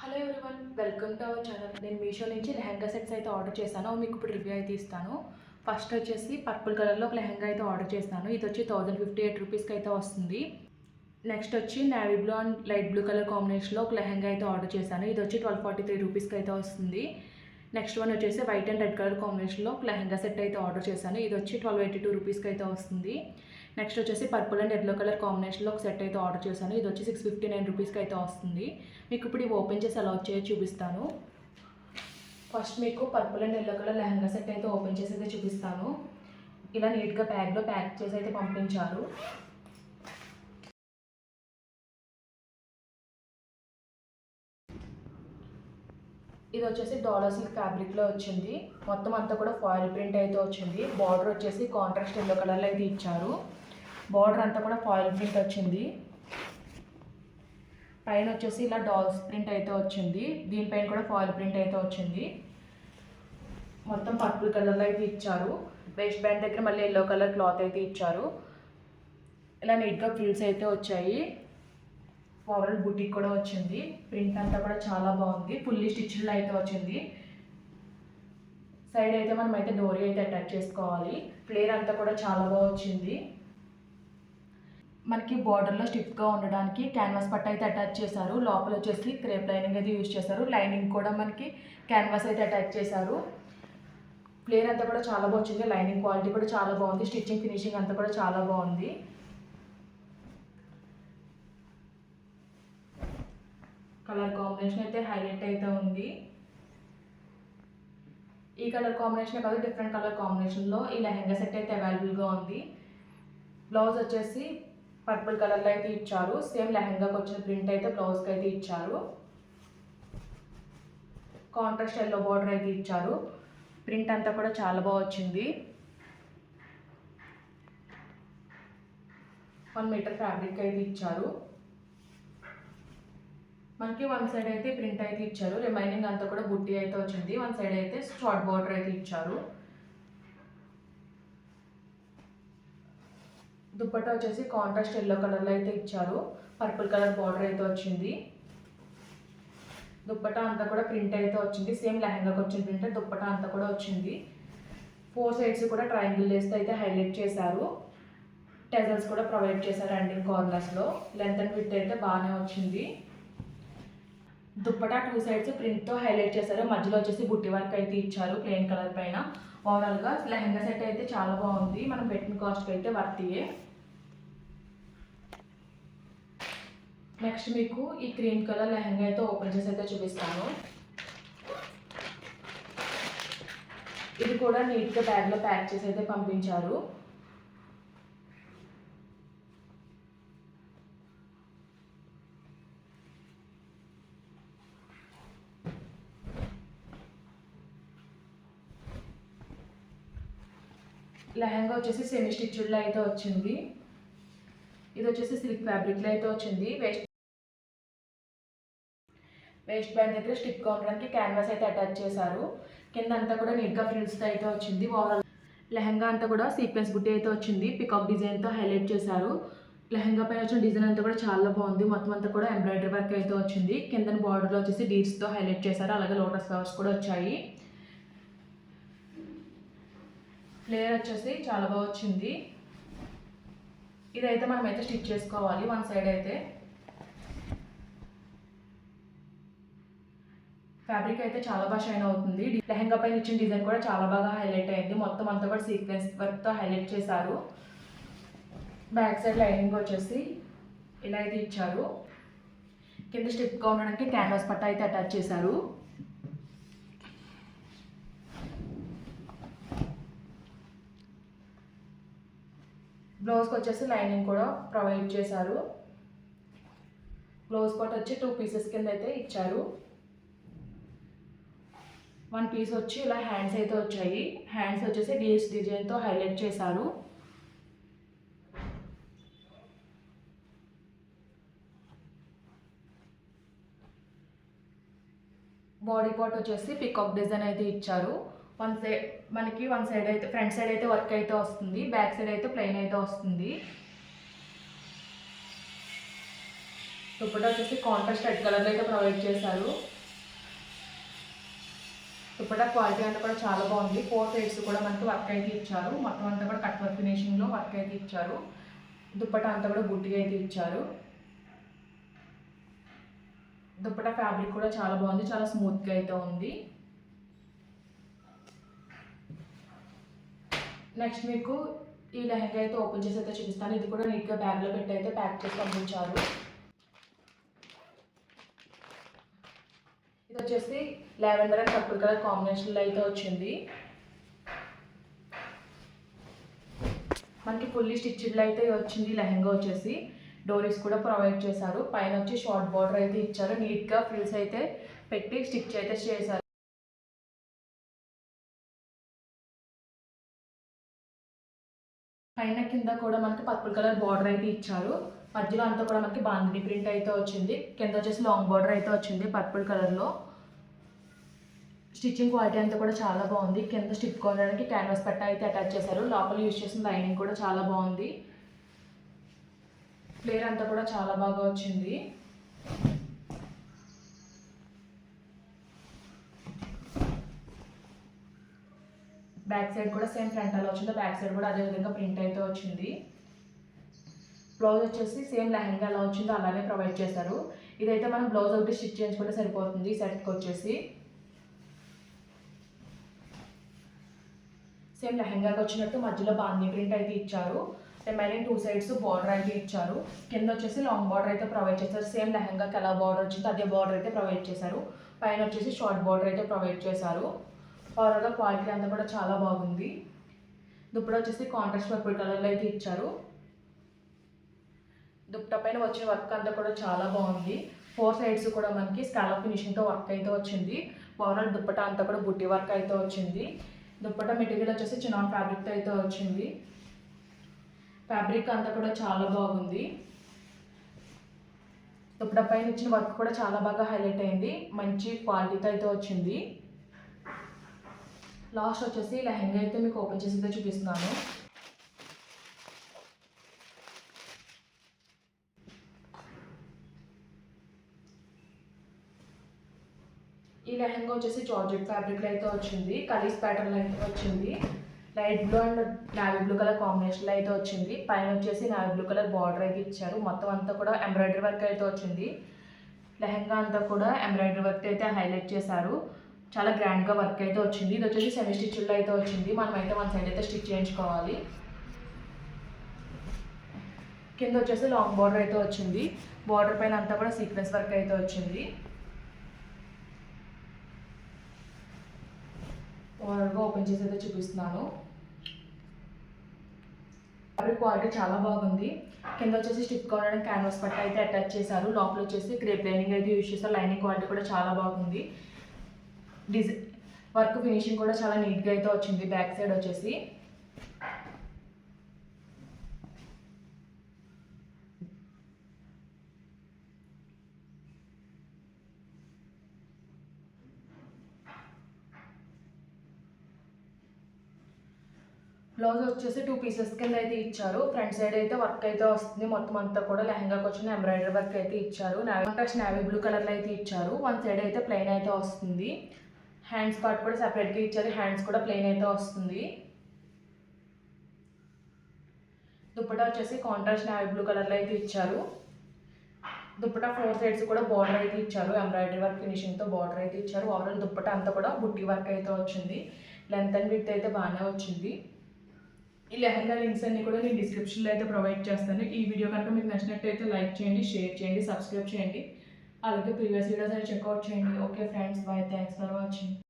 Hello everyone, welcome to our channel. నేను మీషో నుంచి lehenga sets అయితే ఆర్డర్ చేశాను. మీకు ఇప్పుడు రివ్యూ అయితే ఇస్తాను. ఫస్ట్ వచ్చేసి పర్పుల్ కలర్లో ఒక లెహంగా అయితే ఆర్డర్ చేశాను. ఇది వచ్చి 1058 రూపీస్కి అయితే వస్తుంది. నెక్స్ట్ వచ్చి navy blue and light blue colour కాంబినేషన్లో ఒక లెహంగా అయితే ఆర్డర్ చేశాను. ఇది వచ్చి 1243 రూపీస్కి అయితే వస్తుంది. నెక్స్ట్ వన్ వచ్చేసి వైట్ అండ్ రెడ్ కలర్ కాంబినేషన్లో ఒక లెహంగా సెట్ అయితే ఆర్డర్ చేశాను. ఇది వచ్చి 1282 రూపీస్కి అయితే వస్తుంది. నెక్స్ట్ వచ్చేసి పర్పుల్ అండ్ ఎల్లో కలర్ కాంబినేషన్లో ఒక సెట్ అయితే ఆర్డర్ చేశాను. ఇది వచ్చి 659 రూపీస్కి అయితే వస్తుంది. మీకు ఇప్పుడు ఇవి ఓపెన్ చేసి ఎలా వచ్చాయో చూపిస్తాను. ఫస్ట్ మీకు purple and yellow colour lehenga set అయితే ఓపెన్ చేసి అయితే చూపిస్తాను. ఇలా నీట్గా బ్యాగ్లో ప్యాక్ చేసి అయితే పంపించారు. ఇది వచ్చేసి డాలర్ సిల్క్ ఫ్యాబ్రిక్లో వచ్చింది. మొత్తం అంతా కూడా ఫాయిల్ ప్రింట్ అయితే వచ్చింది. బార్డర్ వచ్చేసి కాంట్రాస్ట్ ఎల్లో కలర్లో అయితే ఇచ్చారు. బార్డర్ అంతా కూడా ఫాయిల్ ప్రింట్ వచ్చింది. పైన వచ్చేసి ఇలా డాల్స్ ప్రింట్ అయితే వచ్చింది. దీనిపైన కూడా ఫాయిల్ ప్రింట్ అయితే వచ్చింది. మొత్తం పర్పుల్ కలర్లో అయితే ఇచ్చారు. వేస్ట్ బ్యాండ్ దగ్గర మళ్ళీ ఎల్లో కలర్ క్లాత్ అయితే ఇచ్చారు. ఇలా నీట్గా ఫ్రిల్స్ అయితే వచ్చాయి. ఓవరాల్ బుటీక్ కూడా వచ్చింది. ప్రింట్ అంతా కూడా చాలా బాగుంది. ఫుల్లీ స్టిచ్డ్లో అయితే వచ్చింది. సైడ్ అయితే మనం అయితే డోరీ అయితే అటాచ్ చేసుకోవాలి. ఫ్లేర్ అంతా కూడా చాలా బాగా వచ్చింది. మనకి బార్డర్లో స్టిఫ్గా ఉండడానికి క్యాన్వాస్ పట్ట అయితే అటాచ్ చేశారు. లోపల వచ్చేసి క్రేప్ లైనింగ్ అయితే యూజ్ చేశారు. లైనింగ్ కూడా మనకి క్యాన్వాస్ అయితే అటాచ్ చేశారు. ఫ్లేర్ అంతా కూడా చాలా బాగా వచ్చింది. లైనింగ్ క్వాలిటీ కూడా చాలా బాగుంది. స్టిచ్చింగ్ ఫినిషింగ్ అంతా కూడా చాలా బాగుంది. కలర్ కాంబినేషన్ అయితే హైలైట్ అయితే ఉంది. ఈ కలర్ కాంబినేషన్ కాదు, డిఫరెంట్ కలర్ కాంబినేషన్లో ఈ లెహంగా సెట్ అయితే అవైలబుల్గా ఉంది. బ్లౌజ్ వచ్చేసి పర్పుల్ కలర్లో అయితే ఇచ్చారు. సేమ్ లెహంగాకి వచ్చిన ప్రింట్ అయితే బ్లౌజ్కి అయితే ఇచ్చారు. కాంట్రాస్ట్ ఎల్లో బార్డర్ అయితే ఇచ్చారు. ప్రింట్ అంతా కూడా చాలా బాగా వచ్చింది. 1 మీటర్ ఫ్యాబ్రిక్ అయితే ఇచ్చారు. మనకి వన్ సైడ్ అయితే ప్రింట్ అయితే ఇచ్చారు. రిమైనింగ్ అంతా కూడా బుట్టి అయితే వచ్చింది. వన్ సైడ్ అయితే షార్ట్ బార్డర్ అయితే ఇచ్చారు. దుప్పట్టా వచ్చేసి కాంట్రాస్ట్ ఎల్లో కలర్లో అయితే ఇచ్చారు. పర్పుల్ కలర్ బార్డర్ అయితే వచ్చింది. దుప్పట్టా అంతా కూడా ప్రింట్ అయితే వచ్చింది. సేమ్ లెహంగాకి వచ్చిన ప్రింట్ దుప్పట్టా అంతా కూడా వచ్చింది. 4 సైడ్స్ కూడా ట్రయాంగిల్ వేస్తే అయితే హైలైట్ చేశారు. టెజల్స్ కూడా ప్రొవైడ్ చేశారు. ఎండింగ్ కార్నర్స్లో లెంత్ అండ్ విడ్త్ అయితే బాగానే వచ్చింది. దుప్పటా 2 సైడ్స్ ప్రింట్తో హైలైట్ చేశారు. మధ్యలో వచ్చేసి బుట్టి వర్క్ అయితే ఇచ్చారు ప్లెయిన్ కలర్ పైన. ఓవరాల్గా లెహంగా సెట్ అయితే చాలా బాగుంది. మనం పెట్టిన కాస్ట్కి అయితే వర్తియే. నెక్స్ట్ మీకు ఈ క్రీమ్ కలర్ లెహంగా అయితే ఓపెన్ చేసి అయితే చూపిస్తాను. ఇది కూడా నీట్గా బ్యాగ్లో ప్యాక్ చేసి అయితే పంపించారు. లెహంగా వచ్చేసి సెమీ స్టిచ్డ్లో అయితే వచ్చింది. ఇది వచ్చేసి సిల్క్ ఫ్యాబ్రిక్లో అయితే వచ్చింది. వేస్ట్ బ్యాండ్ దగ్గర స్టిక్గా ఉండడానికి క్యాన్వాస్ అయితే అటాచ్ చేశారు. కింద అంతా కూడా నీట్గా ఫ్రిల్స్తో అయితే వచ్చింది. ఓవరాల్ లెహంగా అంతా కూడా సీక్వెన్స్ బుట్టి అయితే వచ్చింది. పికాక్ డిజైన్తో హైలైట్ చేశారు. లెహంగా పైన వచ్చిన డిజైన్ అంతా కూడా చాలా బాగుంది. మొత్తం అంతా కూడా ఎంబ్రాయిడరీ వర్క్ అయితే వచ్చింది. కింద బార్డర్లో వచ్చేసి డీడ్స్తో హైలైట్ చేశారు. అలాగే లోటస్ ఫ్లవర్స్ కూడా వచ్చాయి. ఫ్లేర్ వచ్చేసి చాలా బాగా వచ్చింది. ఇదైతే మనం అయితే స్టిచ్ చేసుకోవాలి. వన్ సైడ్ అయితే ఫ్యాబ్రిక్ అయితే చాలా బాగా షైన్ అవుతుంది. లెహంగా పైన ఇచ్చిన డిజైన్ కూడా చాలా బాగా హైలైట్ అయింది. మొత్తం అంతా కూడా సీక్వెన్స్ వర్క్తో హైలైట్ చేశారు. బ్యాక్ సైడ్ లైనింగ్ వచ్చేసి ఇలా అయితే ఇచ్చారు. కింద స్టిప్గా ఉండడానికి క్యాన్వాస్ పట్ట అయితే అటాచ్ చేశారు. బ్లౌజ్కి వచ్చేసి లైనింగ్ కూడా ప్రొవైడ్ చేశారు. బ్లౌజ్ పార్ట్ వచ్చి 2 పీసెస్ కింద అయితే ఇచ్చారు. 1 పీస్ వచ్చి ఇలా హ్యాండ్స్ అయితే వచ్చాయి. హ్యాండ్స్ వచ్చేసి డీస్ డిజైన్తో హైలైట్ చేశారు. బాడీ పార్ట్ వచ్చేసి పికాక్ డిజైన్ అయితే ఇచ్చారు. మనకి వన్ సైడ్ అయితే ఫ్రంట్ సైడ్ అయితే వర్క్ అయితే వస్తుంది. బ్యాక్ సైడ్ అయితే ప్లెయిన్ అయితే వస్తుంది. దుప్పటా వచ్చేసి కాంట్రాస్ట్ రెడ్ కలర్లో అయితే ప్రొవైడ్ చేశారు. దుప్పటా క్వాలిటీ అంతా కూడా చాలా బాగుంది. 4 సైడ్స్ కూడా మనకి వర్క్ అయితే ఇచ్చారు. మొత్తం అంతా కూడా కట్ వర్క్ ఫినిషింగ్లో వర్క్ అయితే ఇచ్చారు. దుప్పటా అంతా కూడా బుట్టిగా అయితే ఇచ్చారు. దుప్పటా ఫ్యాబ్రిక్ కూడా చాలా బాగుంది, చాలా స్మూత్గా అయితే ఉంది. నెక్స్ట్ మీకు ఈ లెహంగా అయితే ఓపెన్ చేసి అయితే చూపిస్తాను. ఇది కూడా నీట్గా బ్యాగ్లో పెట్టి అయితే ప్యాక్ చేసి పంపించారు. ఇది వచ్చేసి లావెండర్ అండ్ పర్పుల్ కలర్ కాంబినేషన్లో అయితే వచ్చింది. మనకి ఫుల్లీ స్టిచ్డ్లో అయితే వచ్చింది. లెహంగా వచ్చేసి డోరీస్ కూడా ప్రొవైడ్ చేశారు. పైన వచ్చి షార్ట్ బార్డర్ అయితే ఇచ్చారు. నీట్గా ఫ్రిల్స్ అయితే పెట్టి స్టిచ్ అయితే చేశారు. పైన కింద కూడా మనకి పర్పుల్ కలర్ బార్డర్ అయితే ఇచ్చారు. మధ్యలో అంతా కూడా మనకి బాందిని ప్రింట్ అయితే వచ్చింది. కింద వచ్చేసి లాంగ్ బార్డర్ అయితే వచ్చింది పర్పుల్ కలర్లో. స్టిచ్చింగ్ క్వాలిటీ అంతా కూడా చాలా బాగుంది. కింద స్టిప్ కొనడానికి క్యాన్వాస్ పట్ట అయితే అటాచ్ చేశారు. లోపల యూజ్ చేసిన లైనింగ్ కూడా చాలా బాగుంది. ఫ్లేర్ అంతా కూడా చాలా బాగా వచ్చింది. బ్యాక్ సైడ్ కూడా సేమ్ ఫ్రంట్ అలా వచ్చింది. బ్యాక్ సైడ్ కూడా అదే విధంగా ప్రింట్ అయితే వచ్చింది. బ్లౌజ్ వచ్చేసి సేమ్ లెహంగా ఎలా వచ్చిందో అలానే ప్రొవైడ్ చేశారు. ఇదైతే మనం బ్లౌజ్ ఒకటి స్టిచ్ చేయించుకుంటే సరిపోతుంది. ఈ సెట్కి వచ్చేసి సేమ్ లెహంగాకి వచ్చినట్టు మధ్యలో బాందీ ప్రింట్ అయితే ఇచ్చారు. రిమైనింగ్ 2 సైడ్స్ బార్డర్ అయితే ఇచ్చారు. కింద వచ్చేసి లాంగ్ బార్డర్ అయితే ప్రొవైడ్ చేశారు. సేమ్ లెహంగాకి ఎలా బార్డర్ వచ్చిందో అదే బార్డర్ అయితే ప్రొవైడ్ చేశారు. పైన వచ్చేసి షార్ట్ బార్డర్ అయితే ప్రొవైడ్ చేశారు. ఓవరాల్గా క్వాలిటీ అంతా కూడా చాలా బాగుంది. దుప్పటా వచ్చేసి కాంట్రాస్ట్ పర్పుల్ కలర్లో అయితే ఇచ్చారు. దుప్పటా పైన వచ్చిన వర్క్ అంతా కూడా చాలా బాగుంది. 4 సైడ్స్ కూడా మనకి స్కాలప్ ఫినిషింగ్తో వర్క్ అయితే వచ్చింది. ఓవరాల్ దుప్పటా అంతా కూడా బుట్టి వర్క్ అయితే వచ్చింది. దుప్పటా మెటీరియల్ వచ్చేసి చినాన్ ఫ్యాబ్రిక్తో అయితే వచ్చింది. ఫ్యాబ్రిక్ అంతా కూడా చాలా బాగుంది. దుప్పటా పైన ఇచ్చిన వర్క్ కూడా చాలా బాగా హైలైట్ అయింది. మంచి క్వాలిటీతో అయితే వచ్చింది. లాస్ట్ వచ్చేసి లెహంగా అయితే మీకు ఓపెన్ చేసి అయితే చూపిస్తున్నాను. ఈ లెహంగా వచ్చేసి జార్జెట్ ఫ్యాబ్రిక్లో అయితే వచ్చింది. కలీస్ ప్యాటర్న్ అయితే వచ్చింది. Light blue and navy blue colour కాంబినేషన్లో అయితే వచ్చింది. పైన వచ్చేసి నావీ బ్లూ కలర్ బార్డర్ అయితే ఇచ్చారు. మొత్తం అంతా కూడా ఎంబ్రాయిడరీ వర్క్ అయితే వచ్చింది. లెహంగా అంతా కూడా ఎంబ్రాయిడరీ వర్క్ అయితే హైలైట్ చేశారు. చాలా గ్రాండ్గా వర్క్ అయితే వచ్చింది. ఇది వచ్చేసి సెమీ స్టిచ్లో అయితే వచ్చింది. మనం అయితే 1 సైడ్ అయితే స్టిచ్ చేయించుకోవాలి. కింద వచ్చేసి లాంగ్ బార్డర్ అయితే వచ్చింది. బార్డర్ పైన అంతా కూడా సీక్వెన్స్ వర్క్ అయితే వచ్చింది. ఓవరాల్గా ఓపెన్ చేసి అయితే చూపిస్తున్నాను. ఫ్యాబ్రిక్ క్వాలిటీ చాలా బాగుంది. కింద వచ్చేసి స్టిప్ కొనడానికి క్యాన్వాస్ పట్ట అయితే అటాచ్ చేశారు. లోపల వచ్చేసి క్రేప్ లైనింగ్ అయితే యూజ్ చేస్తారు. లైనింగ్ క్వాలిటీ కూడా చాలా బాగుంది. వర్క్ ఫినిషింగ్ కూడా చాలా నీట్గా అయితే వచ్చింది. బ్యాక్ సైడ్ వచ్చేసి బ్లౌజ్ వచ్చేసి 2 పీసెస్ కింద అయితే ఇచ్చారు. ఫ్రంట్ సైడ్ అయితే వర్క్ అయితే వస్తుంది. మొత్తం అంతా కూడా లెహంగాకి వచ్చిన ఎంబ్రాయిడరీ వర్క్ అయితే ఇచ్చారు. కాంట్రాస్ట్ నావీ బ్లూ కలర్లో అయితే ఇచ్చారు. 1 సైడ్ అయితే ప్లెయిన్ అయితే వస్తుంది. హ్యాండ్స్ పార్ట్ కూడా సెపరేట్గా ఇచ్చారు. హ్యాండ్స్ కూడా ప్లెయిన్ అయితే వస్తుంది. దుప్పటా వచ్చేసి కాంట్రాస్ట్ నావీ బ్లూ కలర్లో అయితే ఇచ్చారు. దుప్పటా 4 సైడ్స్ కూడా బార్డర్ అయితే ఇచ్చారు. ఎంబ్రాయిడరీ వర్క్ ఫినిషింగ్తో బార్డర్ అయితే ఇచ్చారు. ఓవరాల్ దుప్పటా అంతా కూడా బుట్టి వర్క్ అయితే వచ్చింది. లెంత్ అండ్ విడ్త్ అయితే బాగానే వచ్చింది. ఈ లెహంగా లింక్స్ అన్ని కూడా నేను డిస్క్రిప్షన్లో అయితే ప్రొవైడ్ చేస్తాను. ఈ వీడియో కనుక మీకు నచ్చినట్టయితే లైక్ చేయండి, షేర్ చేయండి, సబ్స్క్రైబ్ చేయండి. అలాగే ప్రీవియస్ వీడియోస్ అయితే చెక్అవుట్ చేయండి. Okay friends, bye, thanks for watching.